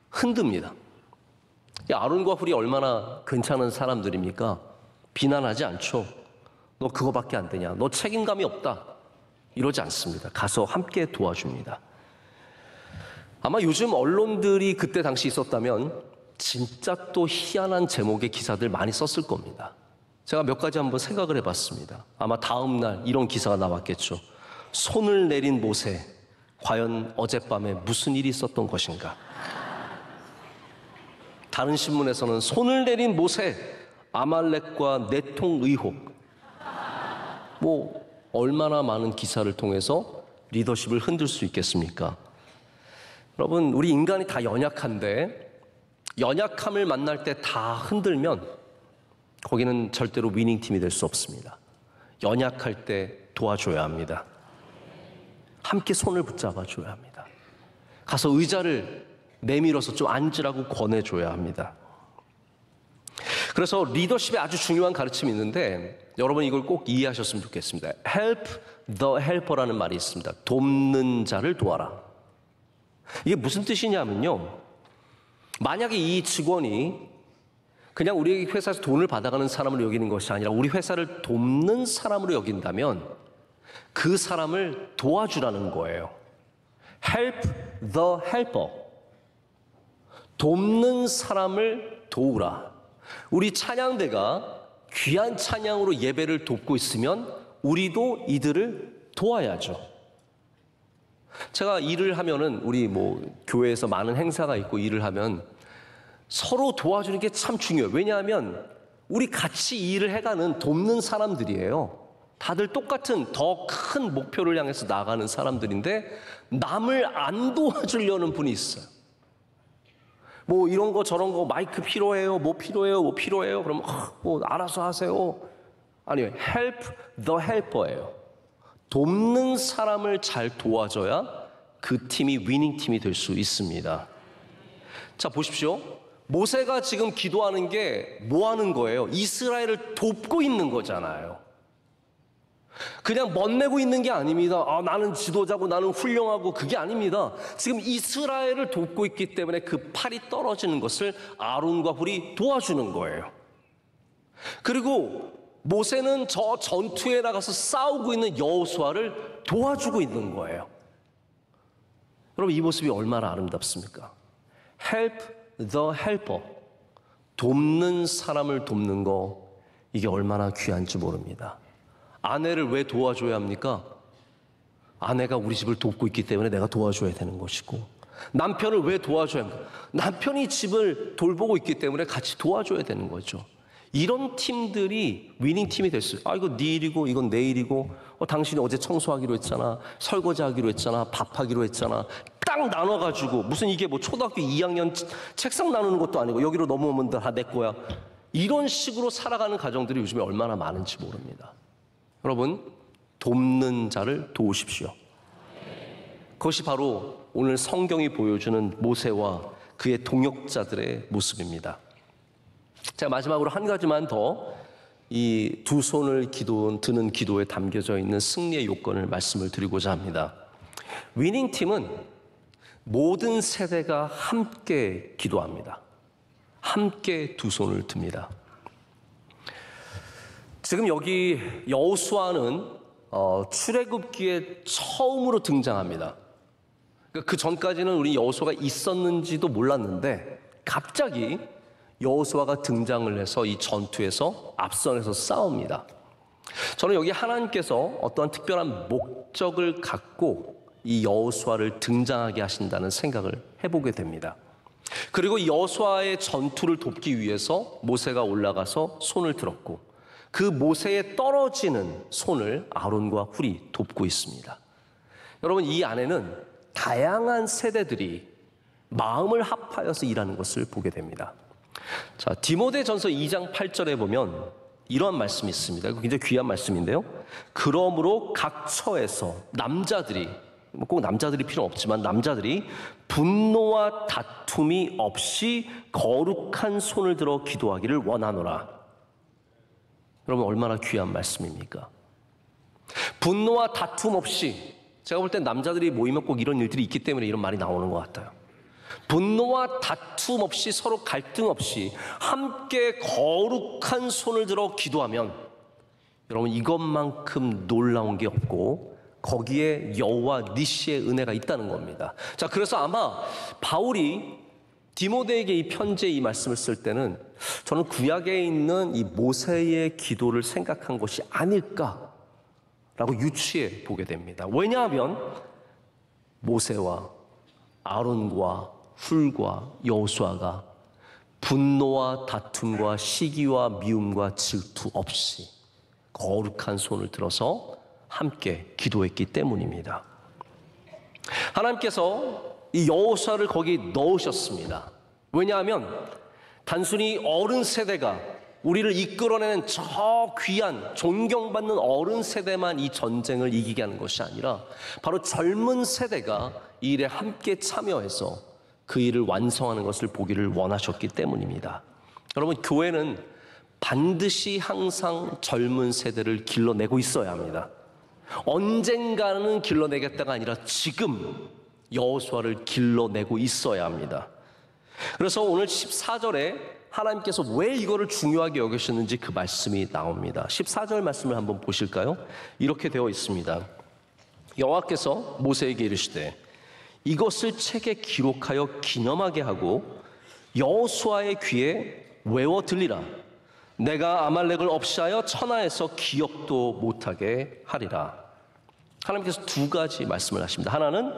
흔듭니다. 아론과 훌이 얼마나 괜찮은 사람들입니까? 비난하지 않죠. 너 그거밖에 안 되냐? 너 책임감이 없다. 이러지 않습니다. 가서 함께 도와줍니다. 아마 요즘 언론들이 그때 당시 있었다면 진짜 또 희한한 제목의 기사들 많이 썼을 겁니다. 제가 몇 가지 한번 생각을 해봤습니다. 아마 다음 날 이런 기사가 나왔겠죠. 손을 내린 모세, 과연 어젯밤에 무슨 일이 있었던 것인가? 다른 신문에서는 손을 내린 모세, 아말렉과 내통 의혹. 얼마나 많은 기사를 통해서 리더십을 흔들 수 있겠습니까? 여러분, 우리 인간이 다 연약한데 연약함을 만날 때 다 흔들면 거기는 절대로 위닝팀이 될 수 없습니다. 연약할 때 도와줘야 합니다. 함께 손을 붙잡아 줘야 합니다. 가서 의자를 내밀어서 좀 앉으라고 권해줘야 합니다. 그래서 리더십에 아주 중요한 가르침이 있는데 여러분 이걸 꼭 이해하셨으면 좋겠습니다. Help the helper라는 말이 있습니다. 돕는 자를 도와라. 이게 무슨 뜻이냐면요, 만약에 이 직원이 그냥 우리 회사에서 돈을 받아가는 사람으로 여기는 것이 아니라 우리 회사를 돕는 사람으로 여긴다면 그 사람을 도와주라는 거예요. Help the helper. 돕는 사람을 도우라. 우리 찬양대가 귀한 찬양으로 예배를 돕고 있으면 우리도 이들을 도와야죠. 제가 일을 하면은 우리 교회에서 많은 행사가 있고 일을 하면 서로 도와주는 게 참 중요해요. 왜냐하면 우리 같이 일을 해가는 돕는 사람들이에요. 다들 똑같은 더 큰 목표를 향해서 나가는 사람들인데 남을 안 도와주려는 분이 있어요. 이런 거 저런 거 마이크 필요해요, 뭐 필요해요. 그러면 알아서 하세요. 아니요, help the helper예요. 돕는 사람을 잘 도와줘야 그 팀이 위닝 팀이 될 수 있습니다. 자, 보십시오. 모세가 지금 기도하는 게 뭐 하는 거예요? 이스라엘을 돕고 있는 거잖아요. 그냥 멋내고 있는 게 아닙니다. 나는 지도자고 나는 훌륭하고, 그게 아닙니다. 지금 이스라엘을 돕고 있기 때문에 그 팔이 떨어지는 것을 아론과 훌이 도와주는 거예요. 그리고 모세는 저 전투에 나가서 싸우고 있는 여호수아를 도와주고 있는 거예요. 여러분, 이 모습이 얼마나 아름답습니까? Help the helper. 돕는 사람을 돕는 거, 이게 얼마나 귀한지 모릅니다. 아내를 왜 도와줘야 합니까? 아내가 우리 집을 돕고 있기 때문에 내가 도와줘야 되는 것이고, 남편을 왜 도와줘야 하는가? 남편이 집을 돌보고 있기 때문에 같이 도와줘야 되는 거죠. 이런 팀들이 위닝 팀이 됐어요. 아, 이거 네 일이고 이건 내 일이고, 당신이 어제 청소하기로 했잖아, 설거지하기로 했잖아, 밥하기로 했잖아. 딱 나눠가지고, 무슨 이게 뭐 초등학교 2학년 책상 나누는 것도 아니고 여기로 넘어오면 다 내 거야. 이런 식으로 살아가는 가정들이 요즘에 얼마나 많은지 모릅니다. 여러분, 돕는 자를 도우십시오. 그것이 바로 오늘 성경이 보여주는 모세와 그의 동역자들의 모습입니다. 제가 마지막으로 한 가지만 더 이 두 손을 드는 기도에 담겨져 있는 승리의 요건을 말씀을 드리고자 합니다. 위닝팀은 모든 세대가 함께 기도합니다. 함께 두 손을 듭니다. 지금 여기 여호수아는 출애굽기에 처음으로 등장합니다. 그 전까지는 우리 여호수아가 있었는지도 몰랐는데 갑자기 여호수아가 등장을 해서 이 전투에서 앞선에서 싸웁니다. 저는 여기 하나님께서 어떠한 특별한 목적을 갖고 이 여호수아를 등장하게 하신다는 생각을 해보게 됩니다. 그리고 여호수아의 전투를 돕기 위해서 모세가 올라가서 손을 들었고, 그 모세에 떨어지는 손을 아론과 훌이 돕고 있습니다. 여러분, 이 안에는 다양한 세대들이 마음을 합하여서 일하는 것을 보게 됩니다. 자, 디모데전서 2장 8절에 보면 이러한 말씀이 있습니다. 이거 굉장히 귀한 말씀인데요. 그러므로 각 처에서 남자들이, 꼭 남자들이 필요 없지만 남자들이 분노와 다툼이 없이 거룩한 손을 들어 기도하기를 원하노라. 여러분, 얼마나 귀한 말씀입니까? 분노와 다툼 없이, 제가 볼 땐 남자들이 모이면 꼭 이런 일들이 있기 때문에 이런 말이 나오는 것 같아요. 분노와 다툼 없이, 서로 갈등 없이 함께 거룩한 손을 들어 기도하면, 여러분, 이것만큼 놀라운 게 없고 거기에 여호와 니시의 은혜가 있다는 겁니다. 자, 그래서 아마 바울이 디모데에게 이 편지에 이 말씀을 쓸 때는 저는 구약에 있는 이 모세의 기도를 생각한 것이 아닐까라고 유추해 보게 됩니다. 왜냐하면 모세와 아론과 훌과 여호수아가 분노와 다툼과 시기와 미움과 질투 없이 거룩한 손을 들어서 함께 기도했기 때문입니다. 하나님께서 이 여호수아를 거기 넣으셨습니다. 왜냐하면 단순히 어른 세대가, 우리를 이끌어내는 저 귀한 존경받는 어른 세대만 이 전쟁을 이기게 하는 것이 아니라 바로 젊은 세대가 이 일에 함께 참여해서 그 일을 완성하는 것을 보기를 원하셨기 때문입니다. 여러분, 교회는 반드시 항상 젊은 세대를 길러내고 있어야 합니다. 언젠가는 길러내겠다가 아니라 지금 여호수아를 길러내고 있어야 합니다. 그래서 오늘 14절에 하나님께서 왜 이거를 중요하게 여기셨는지 그 말씀이 나옵니다. 14절 말씀을 한번 보실까요? 이렇게 되어 있습니다. 여호와께서 모세에게 이르시되 이것을 책에 기록하여 기념하게 하고 여호수아의 귀에 외워 들리라. 내가 아말렉을 없이하여 천하에서 기억도 못하게 하리라. 하나님께서 두 가지 말씀을 하십니다. 하나는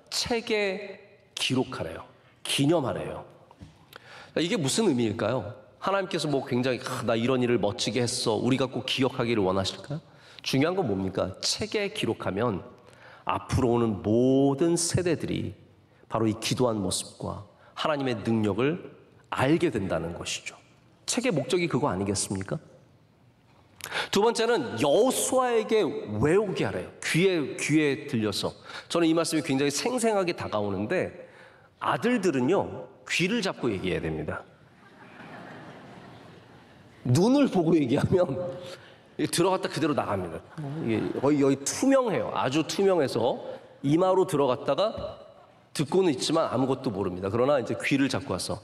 책에 기록하래요. 기념하래요. 이게 무슨 의미일까요? 하나님께서 뭐 굉장히 나 이런 일을 멋지게 했어, 우리가 꼭 기억하기를 원하실까요? 중요한 건 뭡니까? 책에 기록하면 앞으로 오는 모든 세대들이 바로 이 기도한 모습과 하나님의 능력을 알게 된다는 것이죠. 책의 목적이 그거 아니겠습니까? 두 번째는 여호수아에게 외우게 하래요. 귀에 들려서. 저는 이 말씀이 굉장히 생생하게 다가오는데, 아들들은요 귀를 잡고 얘기해야 됩니다. 눈을 보고 얘기하면 들어갔다 그대로 나갑니다. 거의 여기 투명해요. 아주 투명해서 이마로 들어갔다가 듣고는 있지만 아무것도 모릅니다. 그러나 이제 귀를 잡고 와서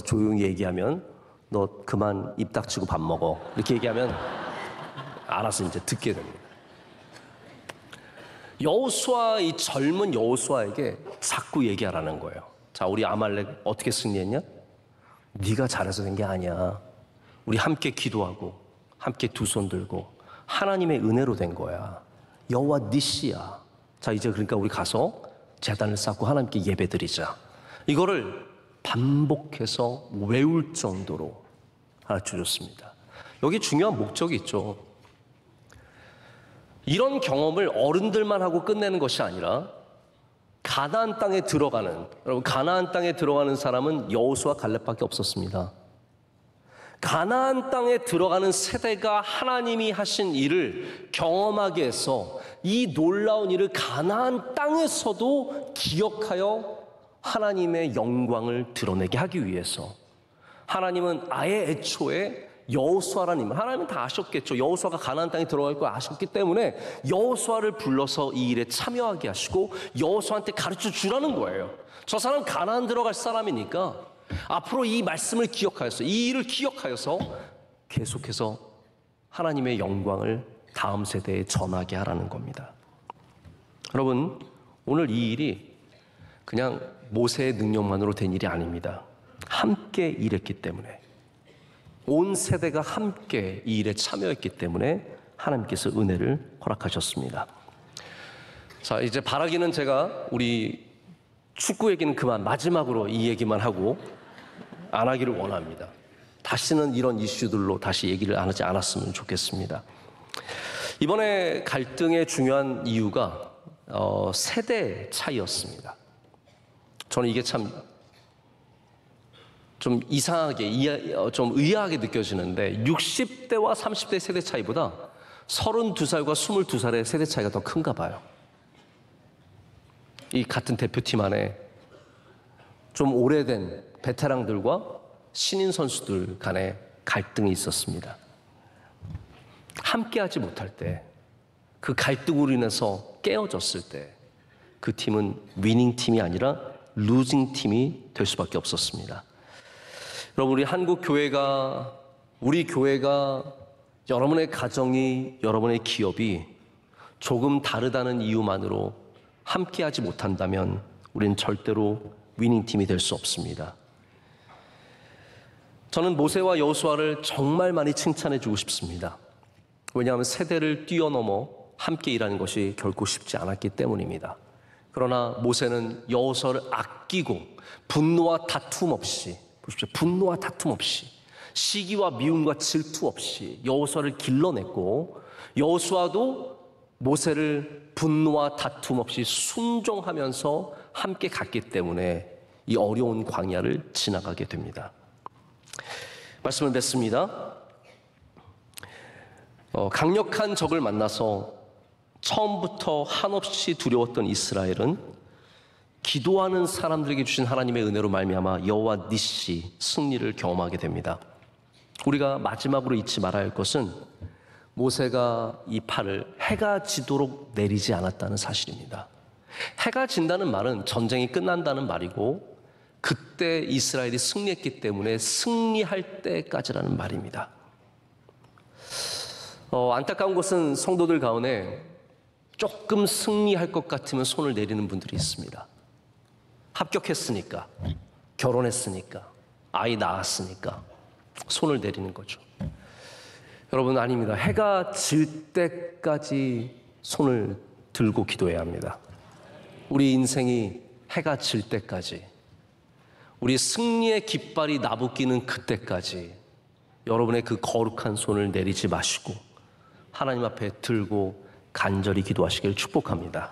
조용히 얘기하면 너 그만 입 닥치고 밥 먹어, 이렇게 얘기하면 알아서 이제 듣게 됩니다. 여호수아, 이 젊은 여호수아에게 자꾸 얘기하라는 거예요. 자, 우리 아말렉 어떻게 승리했냐? 네가 잘해서 된 게 아니야. 우리 함께 기도하고 함께 두 손 들고 하나님의 은혜로 된 거야. 여호와 니시야. 자, 이제 그러니까 우리 가서 제단을 쌓고 하나님께 예배드리자. 이거를 반복해서 외울 정도로 가르쳐줬습니다. 여기 중요한 목적이 있죠. 이런 경험을 어른들만 하고 끝내는 것이 아니라 가나안 땅에 들어가는, 여러분, 가나안 땅에 들어가는 사람은 여호수아 갈렙밖에 없었습니다. 가나안 땅에 들어가는 세대가 하나님이 하신 일을 경험하게 해서 이 놀라운 일을 가나안 땅에서도 기억하여 하나님의 영광을 드러내게 하기 위해서 하나님은 아예 애초에 여호수아라는 님, 하나님은 다 아셨겠죠. 여호수아가 가나안 땅에 들어갈 걸 아셨기 때문에 여호수아를 불러서 이 일에 참여하게 하시고 여호수아한테 가르쳐 주라는 거예요. 저 사람 가나안 들어갈 사람이니까 앞으로 이 말씀을 기억하여서, 이 일을 기억하여서 계속해서 하나님의 영광을 다음 세대에 전하게 하라는 겁니다. 여러분, 오늘 이 일이 그냥 모세의 능력만으로 된 일이 아닙니다. 함께 일했기 때문에, 온 세대가 함께 이 일에 참여했기 때문에 하나님께서 은혜를 허락하셨습니다. 자, 이제 바라기는 제가 우리 축구 얘기는 그만, 마지막으로 이 얘기만 하고 안 하기를 원합니다. 다시는 이런 이슈들로 다시 얘기를 안 하지 않았으면 좋겠습니다. 이번에 갈등의 중요한 이유가 세대 차이였습니다. 저는 이게 참 좀 이상하게, 좀 의아하게 느껴지는데 60대와 30대 세대 차이보다 32살과 22살의 세대 차이가 더 큰가 봐요. 이 같은 대표팀 안에 좀 오래된 베테랑들과 신인 선수들 간에 갈등이 있었습니다. 함께하지 못할 때, 그 갈등으로 인해서 깨어졌을 때 그 팀은 위닝 팀이 아니라 루징 팀이 될 수밖에 없었습니다. 여러분, 우리 한국 교회가, 우리 교회가, 여러분의 가정이, 여러분의 기업이 조금 다르다는 이유만으로 함께하지 못한다면 우리는 절대로 위닝팀이 될 수 없습니다. 저는 모세와 여호수아를 정말 많이 칭찬해 주고 싶습니다. 왜냐하면 세대를 뛰어넘어 함께 일하는 것이 결코 쉽지 않았기 때문입니다. 그러나 모세는 여호수아를 아끼고 분노와 다툼 없이, 보십시오, 분노와 다툼 없이, 시기와 미움과 질투 없이 여호수아를 길러냈고, 여호수아도 모세를 분노와 다툼 없이 순종하면서 함께 갔기 때문에 이 어려운 광야를 지나가게 됩니다. 말씀을 맺습니다. 강력한 적을 만나서 처음부터 한없이 두려웠던 이스라엘은 기도하는 사람들에게 주신 하나님의 은혜로 말미암아 여호와 니시 승리를 경험하게 됩니다. 우리가 마지막으로 잊지 말아야 할 것은 모세가 이 팔을 해가 지도록 내리지 않았다는 사실입니다. 해가 진다는 말은 전쟁이 끝난다는 말이고, 그때 이스라엘이 승리했기 때문에 승리할 때까지라는 말입니다. 안타까운 것은 성도들 가운데 조금 승리할 것 같으면 손을 내리는 분들이 있습니다. 합격했으니까, 결혼했으니까, 아이 낳았으니까 손을 내리는 거죠. 여러분, 아닙니다. 해가 질 때까지 손을 들고 기도해야 합니다. 우리 인생이 해가 질 때까지, 우리 승리의 깃발이 나부끼는 그때까지 여러분의 그 거룩한 손을 내리지 마시고 하나님 앞에 들고 간절히 기도하시기를 축복합니다.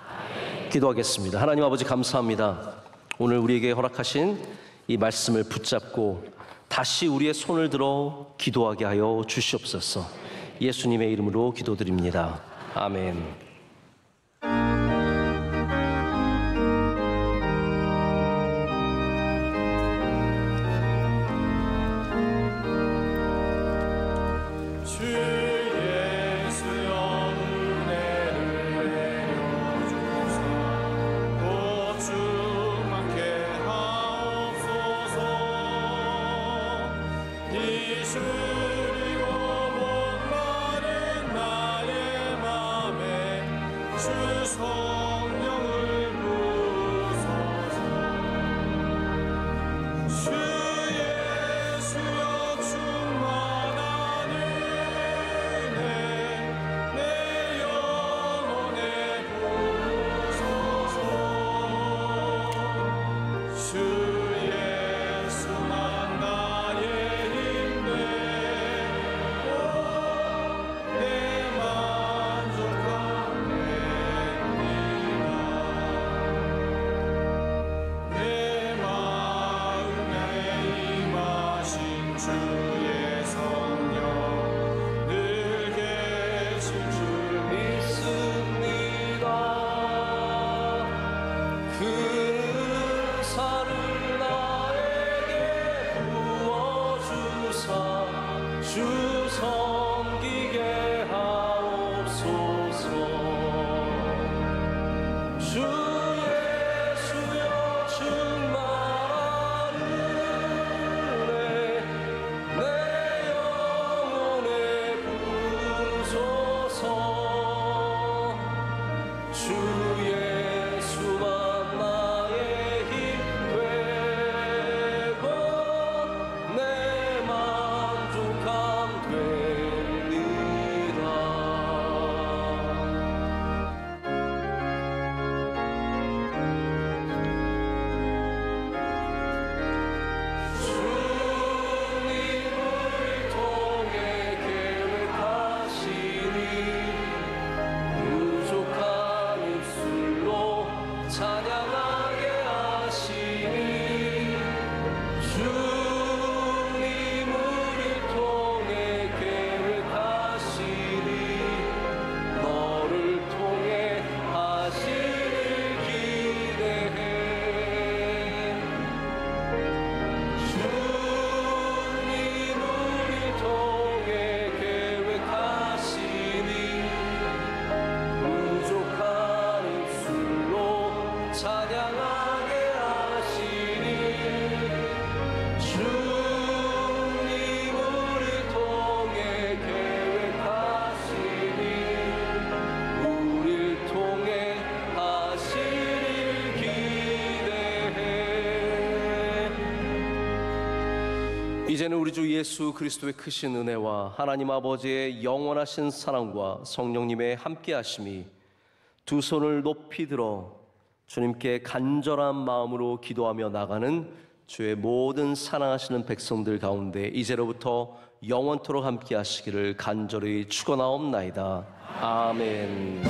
기도하겠습니다. 하나님 아버지, 감사합니다. 오늘 우리에게 허락하신 이 말씀을 붙잡고 다시 우리의 손을 들어 기도하게 하여 주시옵소서. 예수님의 이름으로 기도드립니다. 아멘. 내 영혼의 이제는 우리 주 예수 그리스도의 크신 은혜와 하나님 아버지의 영원하신 사랑과 성령님의 함께하심이 두 손을 높이 들어 주님께 간절한 마음으로 기도하며 나가는 주의 모든 사랑하시는 백성들 가운데 이제로부터 영원토록 함께하시기를 간절히 축원하옵나이다. 아멘.